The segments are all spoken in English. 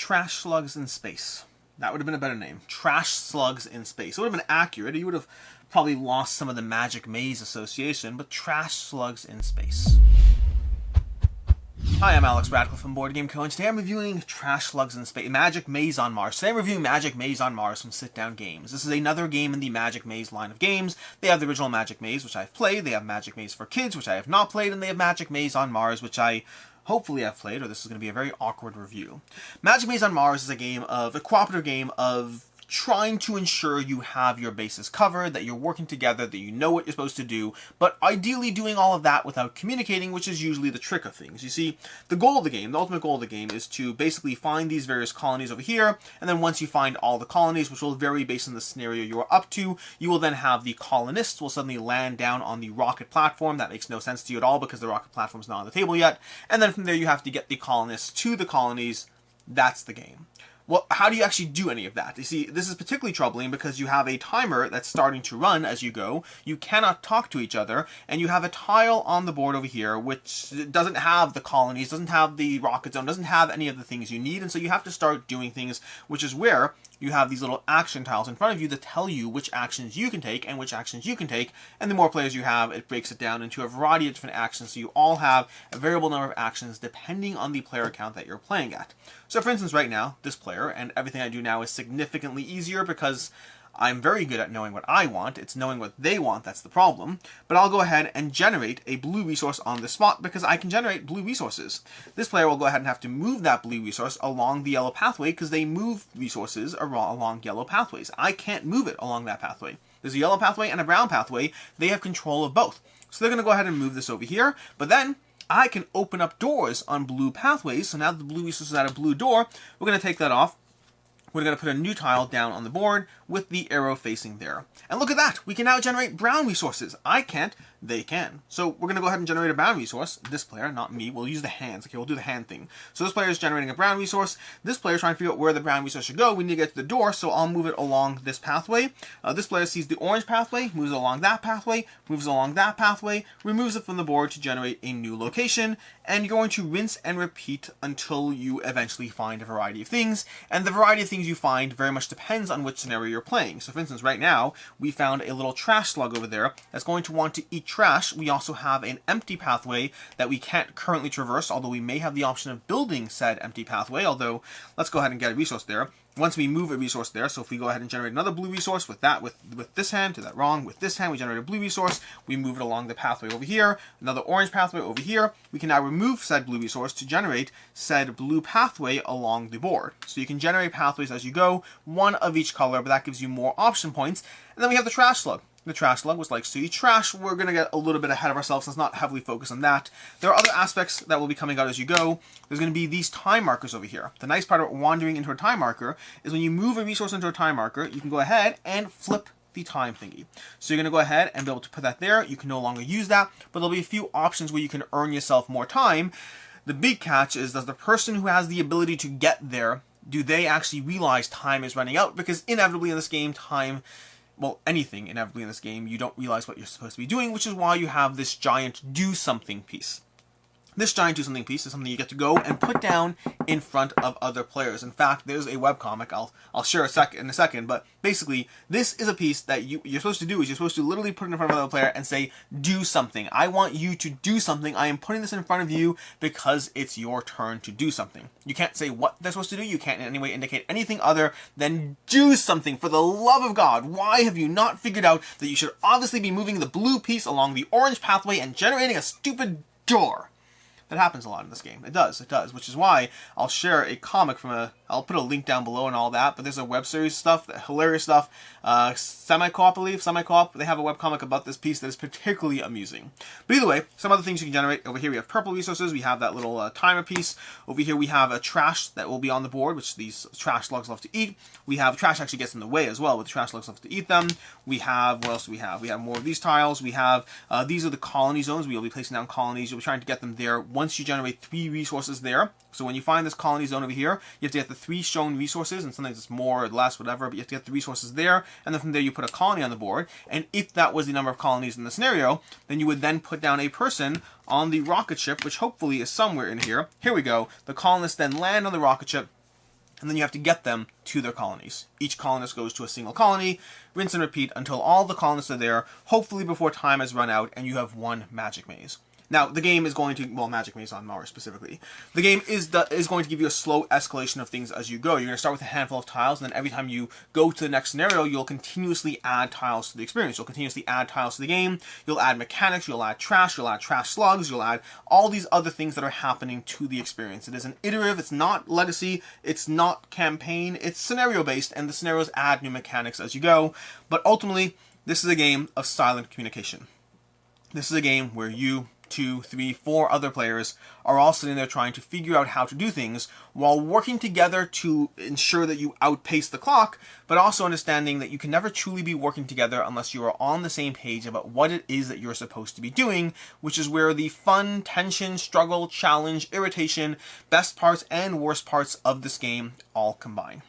trash slugs in space. That would have been a better name. Trash slugs in space. It would have been accurate. You would have probably lost some of the Magic Maze association, but trash slugs in space. Hi, I'm Alex Radcliffe from Board Game Co. and today I'm reviewing Trash Slugs in Space, Magic Maze on Mars. Today I'm reviewing Magic Maze on Mars from Sit Down Games. This is another game in the Magic Maze line of games. They have the original Magic Maze, which I've played. They have Magic Maze for Kids, which I have not played. And they have Magic Maze on Mars, which I hopefully have played, or this is going to be a very awkward review. Magic Maze on Mars is a cooperative game of trying to ensure you have your bases covered, that you're working together, that you know what you're supposed to do, but ideally doing all of that without communicating, which is usually the trick of things. You see, the goal of the game, the ultimate goal of the game, is to basically find these various colonies over here, and then once you find all the colonies, which will vary based on the scenario you're up to, you will then have the colonists will suddenly land down on the rocket platform. That makes no sense to you at all because the rocket platform is not on the table yet, and then from there you have to get the colonists to the colonies. That's the game. Well, how do you actually do any of that? You see, this is particularly troubling because you have a timer that's starting to run as you go. You cannot talk to each other, and you have a tile on the board over here which doesn't have the colonies, doesn't have the rocket zone, doesn't have any of the things you need, and so you have to start doing things, which is where you have these little action tiles in front of you that tell you which actions you can take and which actions you can take, and the more players you have, it breaks it down into a variety of different actions, so you all have a variable number of actions depending on the player count that you're playing at. So for instance, right now, this player, and everything I do now is significantly easier because I'm very good at knowing what I want. It's knowing what they want that's the problem. But I'll go ahead and generate a blue resource on the spot because I can generate blue resources. This player will go ahead and have to move that blue resource along the yellow pathway because they move resources along yellow pathways. I can't move it along that pathway. There's a yellow pathway and a brown pathway. They have control of both. So they're going to go ahead and move this over here. But then I can open up doors on blue pathways. So now that the blue resource is at a blue door, we're going to take that off. We're going to put a new tile down on the board with the arrow facing there. And look at that! We can now generate brown resources. I can't, they can. So we're going to go ahead and generate a brown resource. This player, not me, we'll use the hands. Okay, we'll do the hand thing. So this player is generating a brown resource. This player is trying to figure out where the brown resource should go. We need to get to the door, so I'll move it along this pathway. This player sees the orange pathway, moves along that pathway, moves along that pathway, removes it from the board to generate a new location, and you're going to rinse and repeat until you eventually find a variety of things. And the variety of things you find very much depends on which scenario you're playing. So for instance, right now, we found a little trash slug over there that's going to want to eat trash. We also have an empty pathway that we can't currently traverse, although we may have the option of building said empty pathway, although let's go ahead and get a resource there. Once we move a resource there, so if we go ahead and generate another blue resource with that, with this hand, do that wrong, with this hand we generate a blue resource, we move it along the pathway over here, another orange pathway over here, we can now remove said blue resource to generate said blue pathway along the board. So you can generate pathways as you go, one of each color, but that gives you more option points. And then we have the trash slug. The trash slug, which likes to eat trash. We're going to get a little bit ahead of ourselves. Let's not heavily focus on that. There are other aspects that will be coming out as you go. There's going to be these time markers over here. The nice part about wandering into a time marker is when you move a resource into a time marker, you can go ahead and flip the time thingy. So you're going to go ahead and be able to put that there. You can no longer use that, but there'll be a few options where you can earn yourself more time. The big catch is, does the person who has the ability to get there, do they actually realize time is running out? Because inevitably in this game, anything inevitably in this game, you don't realize what you're supposed to be doing, which is why you have this giant do something piece. This giant do something piece is something you get to go and put down in front of other players. In fact, there's a webcomic I'll share in a second, but basically this is a piece that you're supposed to do is you're supposed to literally put it in front of another player and say, do something. I want you to do something. I am putting this in front of you because it's your turn to do something. You can't say what they're supposed to do. You can't in any way indicate anything other than do something. For the love of God, why have you not figured out that you should obviously be moving the blue piece along the orange pathway and generating a stupid door? That happens a lot in this game. It does, which is why I'll share a comic from I'll put a link down below and all that, but there's a web series stuff, hilarious stuff, Semi-Co-op, I believe, Semi-Co-op, they have a webcomic about this piece that is particularly amusing. But either way, some other things you can generate. Over here we have purple resources, we have that little timer piece. Over here we have a trash that will be on the board, which these trash slugs love to eat. We have trash actually gets in the way as well, but the trash slugs love to eat them. We have, what else do we have? We have more of these tiles. We have, these are the colony zones. We will be placing down colonies. You'll be trying to get them there once you generate 3 resources there. So when you find this colony zone over here, you have to get the 3 shown resources, and sometimes it's more or less, whatever, but you have to get the resources there, and then from there you put a colony on the board, and if that was the number of colonies in the scenario, then you would then put down a person on the rocket ship, which hopefully is somewhere in here. Here we go. The colonists then land on the rocket ship, and then you have to get them to their colonies. Each colonist goes to a single colony, rinse and repeat until all the colonists are there, hopefully before time has run out and you have one magic maze. Now, the game is going to, well, Magic Maze on Mars specifically, the game is going to give you a slow escalation of things as you go. You're going to start with a handful of tiles, and then every time you go to the next scenario, you'll continuously add tiles to the experience. You'll continuously add tiles to the game, you'll add mechanics, you'll add trash slugs, you'll add all these other things that are happening to the experience. It is an iterative, it's not legacy, it's not campaign, it's scenario-based, and the scenarios add new mechanics as you go, but ultimately, this is a game of silent communication. This is a game where you, 2, 3, 4 other players are all sitting there trying to figure out how to do things while working together to ensure that you outpace the clock, but also understanding that you can never truly be working together unless you are on the same page about what it is that you're supposed to be doing, which is where the fun, tension, struggle, challenge, irritation, best parts and worst parts of this game all combine.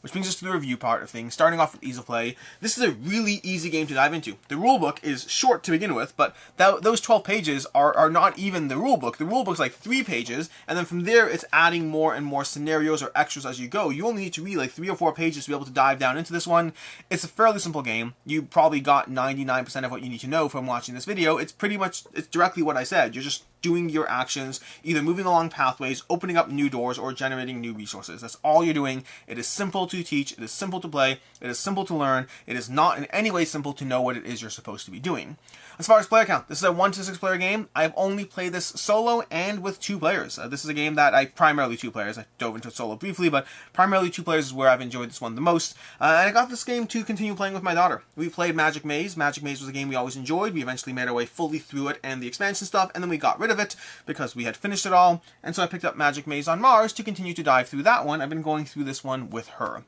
Which brings us to the review part of things, starting off with ease of play. This is a really easy game to dive into. The rulebook is short to begin with, but those 12 pages are not even the rulebook. The rulebook's like 3 pages, and then from there it's adding more and more scenarios or extras as you go. You only need to read like 3 or 4 pages to be able to dive down into this one. It's a fairly simple game. You probably got 99% of what you need to know from watching this video. It's directly what I said. You're just doing your actions, either moving along pathways, opening up new doors, or generating new resources. That's all you're doing. It is simple to teach, it is simple to play, it is simple to learn, it is not in any way simple to know what it is you're supposed to be doing. As far as player count, this is a 1 to 6 player game. I've only played this solo and with 2 players. This is a game that primarily 2 players. I dove into it solo briefly, but primarily 2 players is where I've enjoyed this one the most. And I got this game to continue playing with my daughter. We played Magic Maze. Magic Maze was a game we always enjoyed. We eventually made our way fully through it and the expansion stuff, and then we got rid of it because we had finished it all. And so I picked up Magic Maze on Mars to continue to dive through that one. I've been going through this one with her.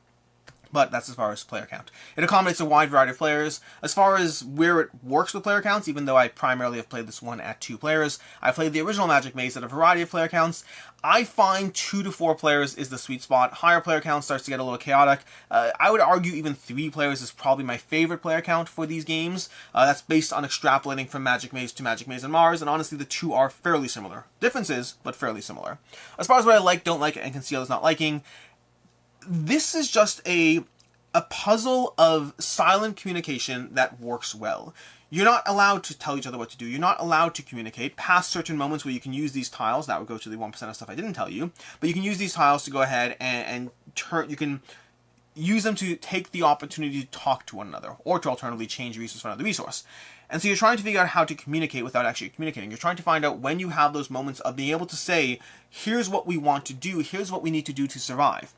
But that's as far as player count. It accommodates a wide variety of players. As far as where it works with player counts, even though I primarily have played this one at 2 players, I played the original Magic Maze at a variety of player counts. I find 2 to 4 players is the sweet spot. Higher player count starts to get a little chaotic. I would argue even 3 players is probably my favorite player count for these games. That's based on extrapolating from Magic Maze to Magic Maze on Mars, and honestly the 2 are fairly similar. Differences, but fairly similar. As far as what I like, don't like, and can see others not liking, this is just a puzzle of silent communication that works well. You're not allowed to tell each other what to do. You're not allowed to communicate past certain moments where you can use these tiles. That would go to the 1% of stuff I didn't tell you. But you can use these tiles to go ahead and you can use them to take the opportunity to talk to one another, or to alternatively change resource for another resource. And so you're trying to figure out how to communicate without actually communicating. You're trying to find out when you have those moments of being able to say, here's what we want to do, here's what we need to do to survive.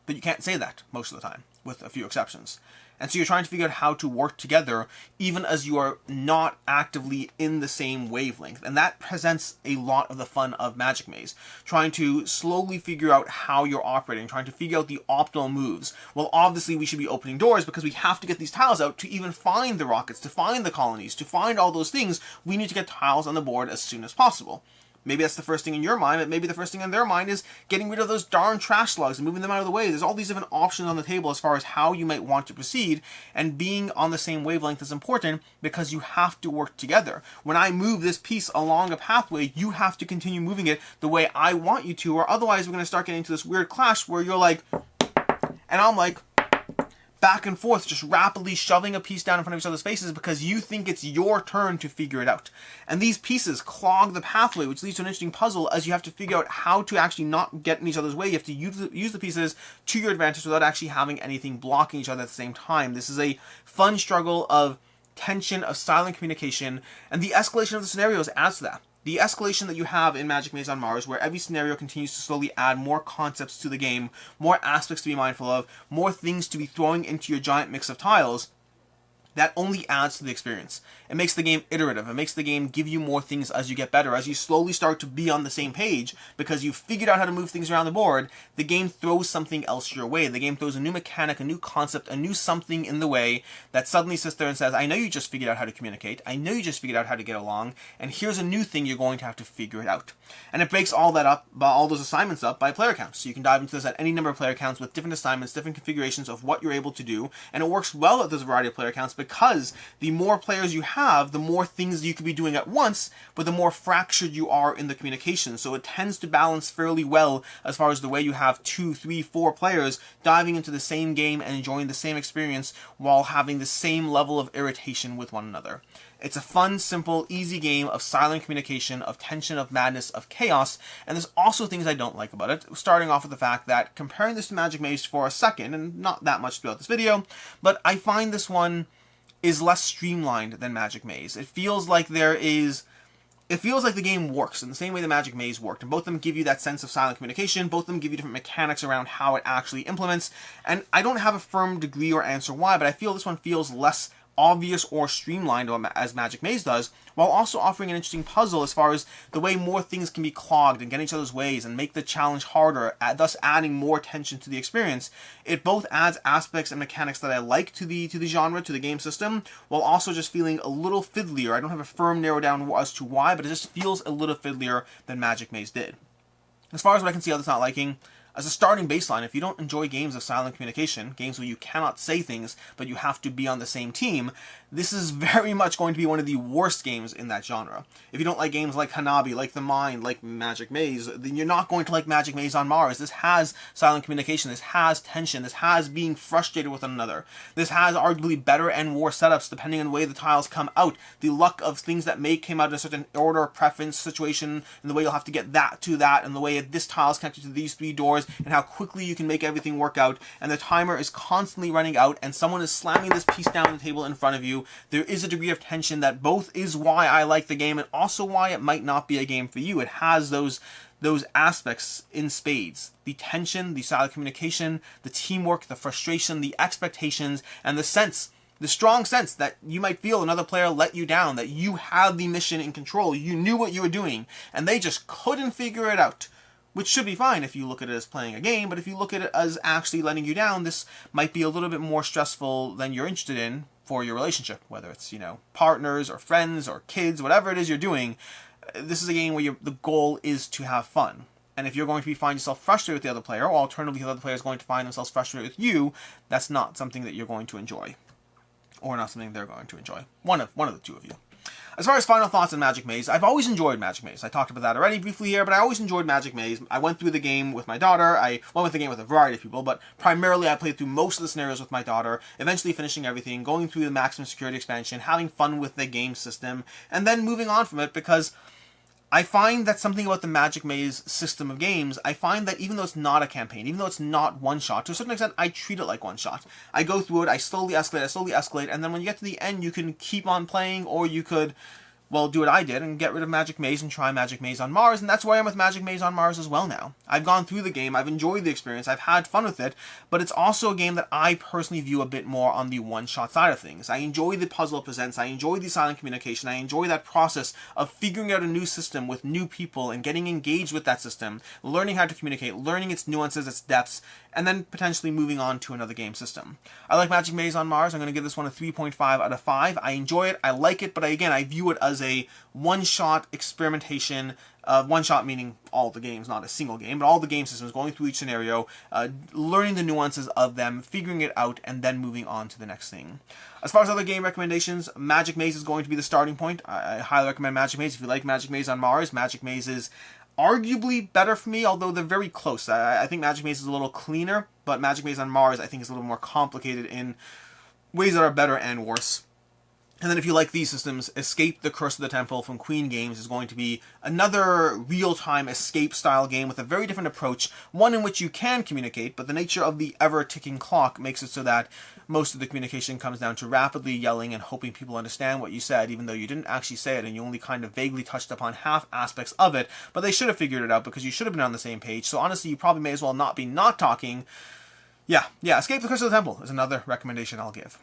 But you can't say that most of the time, with a few exceptions. And so you're trying to figure out how to work together even as you are not actively in the same wavelength. And that presents a lot of the fun of Magic Maze. Trying to slowly figure out how you're operating, trying to figure out the optimal moves. Well, obviously we should be opening doors because we have to get these tiles out to even find the rockets, to find the colonies, to find all those things. We need to get tiles on the board as soon as possible. Maybe that's the first thing in your mind, but maybe the first thing in their mind is getting rid of those darn trash slugs and moving them out of the way. There's all these different options on the table as far as how you might want to proceed, and being on the same wavelength is important because you have to work together. When I move this piece along a pathway, you have to continue moving it the way I want you to, or otherwise we're going to start getting into this weird clash where you're like, and I'm like, back and forth, just rapidly shoving a piece down in front of each other's faces because you think it's your turn to figure it out. And these pieces clog the pathway, which leads to an interesting puzzle as you have to figure out how to actually not get in each other's way. You have to use the pieces to your advantage without actually having anything blocking each other at the same time. This is a fun struggle of tension, of silent communication, and the escalation of the scenarios adds to that. The escalation that you have in Magic Maze on Mars, where every scenario continues to slowly add more concepts to the game, more aspects to be mindful of, more things to be throwing into your giant mix of tiles, that only adds to the experience. It makes the game iterative. It makes the game give you more things as you get better. As you slowly start to be on the same page, because you've figured out how to move things around the board, the game throws something else your way. The game throws a new mechanic, a new concept, a new something in the way that suddenly sits there and says, I know you just figured out how to communicate. I know you just figured out how to get along. And here's a new thing you're going to have to figure it out. And it breaks all that up, all those assignments up by player counts. So you can dive into this at any number of player counts with different assignments, different configurations of what you're able to do. And it works well at this variety of player counts because the more players you have, the more things you could be doing at once, but the more fractured you are in the communication. So it tends to balance fairly well as far as the way you have 2, 3, 4 players diving into the same game and enjoying the same experience while having the same level of irritation with one another. It's a fun, simple, easy game of silent communication, of tension, of madness, of chaos, and there's also things I don't like about it, starting off with the fact that, comparing this to Magic Maze for a second, and not that much throughout this video, but I find this one is less streamlined than Magic Maze. It feels like the game works in the same way the Magic Maze worked, and both of them give you that sense of silent communication, both of them give you different mechanics around how it actually implements, and I don't have a firm degree or answer why, but I feel this one feels less obvious or streamlined as Magic Maze does, while also offering an interesting puzzle as far as the way more things can be clogged and get in each other's ways and make the challenge harder, thus adding more tension to the experience. It both adds aspects and mechanics that I like to the genre, to the game system, while also just feeling a little fiddlier. I don't have a firm narrow down as to why, but it just feels a little fiddlier than Magic Maze did. As far as what I can see others not liking, as a starting baseline, if you don't enjoy games of silent communication, games where you cannot say things, but you have to be on the same team, this is very much going to be one of the worst games in that genre. If you don't like games like Hanabi, like The Mind, like Magic Maze, then you're not going to like Magic Maze on Mars. This has silent communication, this has tension, this has being frustrated with one another. This has arguably better and worse setups depending on the way the tiles come out, the luck of things that may come out in a certain order, preference, situation, and the way you'll have to get that to that, and the way this tile is connected to these 3 doors, and how quickly you can make everything work out, and the timer is constantly running out, and someone is slamming this piece down on the table in front of you. There is a degree of tension that both is why I like the game and also why it might not be a game for you. It has those aspects in spades. The tension, the silent communication, the teamwork, the frustration, the expectations, and the strong sense that you might feel another player let you down, that you had the mission in control, you knew what you were doing, and they just couldn't figure it out. Which should be fine if you look at it as playing a game, but if you look at it as actually letting you down, this might be a little bit more stressful than you're interested in for your relationship, whether it's, partners or friends or kids, whatever it is you're doing. This is a game where the goal is to have fun. And if you're going to find yourself frustrated with the other player, or alternatively the other player is going to find themselves frustrated with you, that's not something that you're going to enjoy. Or not something they're going to enjoy. One of the two of you. As far as final thoughts on Magic Maze, I've always enjoyed Magic Maze. I talked about that already briefly here, but I always enjoyed Magic Maze. I went through the game with my daughter. I went with the game with a variety of people, but primarily I played through most of the scenarios with my daughter, eventually finishing everything, going through the maximum security expansion, having fun with the game system, and then moving on from it because I find that something about the Magic Maze system of games, I find that even though it's not a campaign, even though it's not one-shot, to a certain extent, I treat it like one-shot. I go through it, I slowly escalate, and then when you get to the end, you can keep on playing, or you could do what I did and get rid of Magic Maze and try Magic Maze on Mars, and that's where I am with Magic Maze on Mars as well now. I've gone through the game, I've enjoyed the experience, I've had fun with it, but it's also a game that I personally view a bit more on the one-shot side of things. I enjoy the puzzle it presents, I enjoy the silent communication, I enjoy that process of figuring out a new system with new people and getting engaged with that system, learning how to communicate, learning its nuances, its depths, and then potentially moving on to another game system. I like Magic Maze on Mars. I'm going to give this one a 3.5 out of 5. I enjoy it, I like it, but I view it as a one-shot experimentation. One-shot meaning all the games, not a single game, but all the game systems, going through each scenario, learning the nuances of them, figuring it out, and then moving on to the next thing. As far as other game recommendations, Magic Maze is going to be the starting point. I highly recommend Magic Maze. If you like Magic Maze on Mars, Magic Maze is arguably better for me, although they're very close. I think Magic Maze is a little cleaner, but Magic Maze on Mars I think is a little more complicated in ways that are better and worse. And then if you like these systems, Escape the Curse of the Temple from Queen Games is going to be another real-time escape-style game with a very different approach, one in which you can communicate, but the nature of the ever-ticking clock makes it so that most of the communication comes down to rapidly yelling and hoping people understand what you said, even though you didn't actually say it and you only kind of vaguely touched upon half aspects of it, but they should have figured it out because you should have been on the same page, so honestly you probably may as well not be not talking. Yeah, Escape the Curse of the Temple is another recommendation I'll give.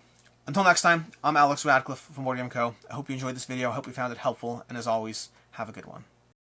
Until next time, I'm Alex Radcliffe from Board Game Co. I hope you enjoyed this video, I hope you found it helpful, and as always, have a good one.